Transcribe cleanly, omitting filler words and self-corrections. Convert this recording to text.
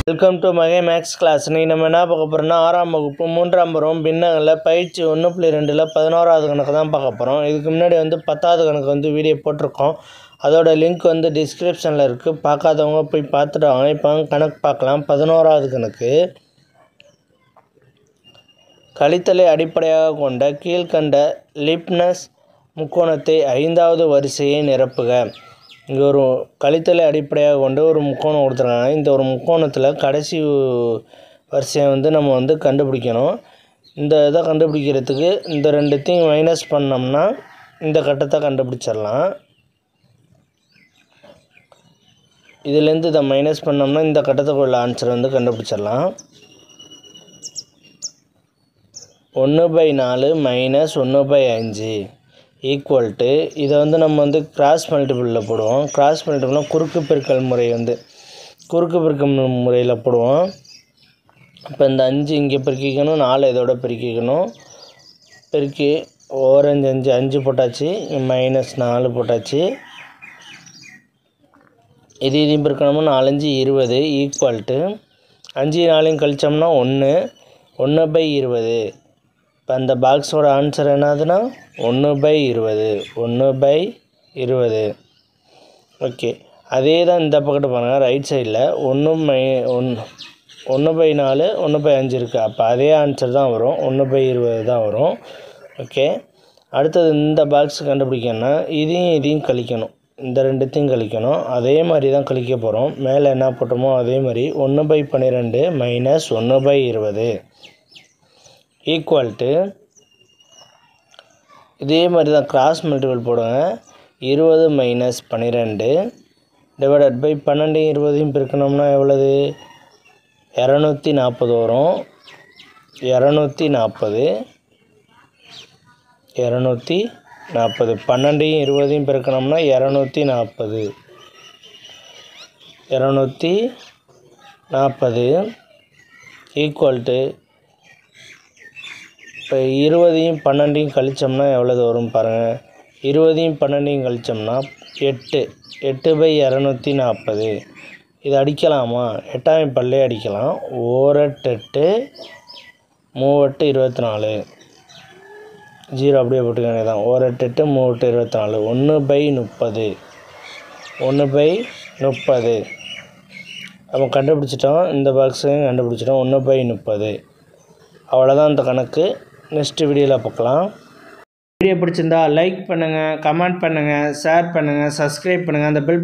Welcome to மகே maths class. நீ நம்ம என்ன பார்க்க போகிறோம்னா 6ஆம் வகுப்பு 3ஆம் பருவம் பின்னங்களில் பயிற்சி 1.2ல் 11வது கணக்கு தான் பார்க்க போகிறோம். இதுக்கு முன்னாடி 10வது கணக்கு வீடியோ போட்டிருக்கோம். அதோட லிங்க் டிஸ்கிரிப்ஷனில் இருக்குது. பார்க்காதவங்க போய் பார்த்துட்டு வாங்க. இப்போ கணக்கு பார்க்கலாம். 11வது கணக்கு. கழித்தலை அடிப்படையாக கொண்ட கீழ்கண்ட லிப்னஸ் முக்கோணத்தை 5வது வரிசையை நிரப்புக. இங்கே ஒரு கழித்தலை அடிப்படையாக கொண்டு ஒரு முக்கோணம் கொடுத்துருக்காங்க. இந்த ஒரு முக்கோணத்தில் கடைசி வரிசையை நம்ம கண்டுபிடிக்கணும். இந்த இதை கண்டுபிடிக்கிறதுக்கு இந்த ரெண்டுத்தையும் மைனஸ் பண்ணோம்னா இந்த கட்டத்தை கண்டுபிடிச்சிடலாம். இதுலேருந்து இதை மைனஸ் பண்ணோம்னா இந்த கட்டத்துக்குள்ள ஆன்சர் கண்டுபிடிச்சிடலாம். 1/4 - 1/5 ஈக்குவல் டு இதை நம்ம கிராஸ் மல்டிபிளில் போடுவோம். கிராஸ் மல்டிபிள்னால் குறுக்கு பெருக்கல் முறை குறுக்கு பெருக்கல் முறையில் போடுவோம். இப்போ இந்த 5 இங்கே பெருக்கிக்கணும், 4 இதோட பெருக்கிக்கணும். பெருக்கி ஓரஞ்சு 5 போட்டாச்சு, -4 போட்டாச்சு. இதையும் பெருக்கணும்னா 4 5 20 ஈக்குவல் டு 5 4 கழிச்சோம்னா 1/20. இப்போ அந்த பாக்ஸோட ஆன்சர் என்னதுன்னா 1/20. ஓகே, அதே தான் இந்த பக்கத்து பாருங்கள். ரைட் சைடில் 1/4 1/5 இருக்குது. அப்போ அதே ஆன்சர் தான் வரும், 1/20 தான் வரும். ஓகே, அடுத்தது இந்த பாக்ஸ் கண்டுபிடிக்கணும்னா இதையும் கழிக்கணும். இந்த ரெண்டுத்தையும் கழிக்கணும். அதே மாதிரி தான் கழிக்க போகிறோம். மேலே என்ன போட்டோமோ அதே மாதிரி 1/12 - 1/20 ஈக்குவல் டு இதே மாதிரி தான் கிராஸ் மல்டிபிள் போடுங்க. 20 - 12 டிவைடட் பை 12 20 பெருக்கணும்னா எவ்வளவு? 240 வரும். 240 12 20 பெருக்கணும்னா 240 ஈக்குவல் டு இப்போ 20 12 கழிச்சோம்னா எவ்வளவு வரும் பாருங்கள். 20 12 கழிச்சோம்னா 8/240. இது அடிக்கலாமா? 8ஆம் பல்லே அடிக்கலாம். 1 8 3 24 0 அப்படியே போட்டுக்கானே தான். 1 8 3 24 1/30. 1/30 நம்ம கண்டுபிடிச்சிட்டோம். இந்த பாக்ஸையும் கண்டுபிடிச்சிட்டோம். 1/30. அவ்வளோதான் இந்த கணக்கு. நெக்ஸ்ட் வீடியோவில் பார்க்கலாம். வீடியோ பிடிச்சிருந்தா லைக் பண்ணுங்கள், கமெண்ட் பண்ணுங்கள், ஷேர் பண்ணுங்கள், சப்ஸ்கிரைப் பண்ணுங்கள். அந்த பெல்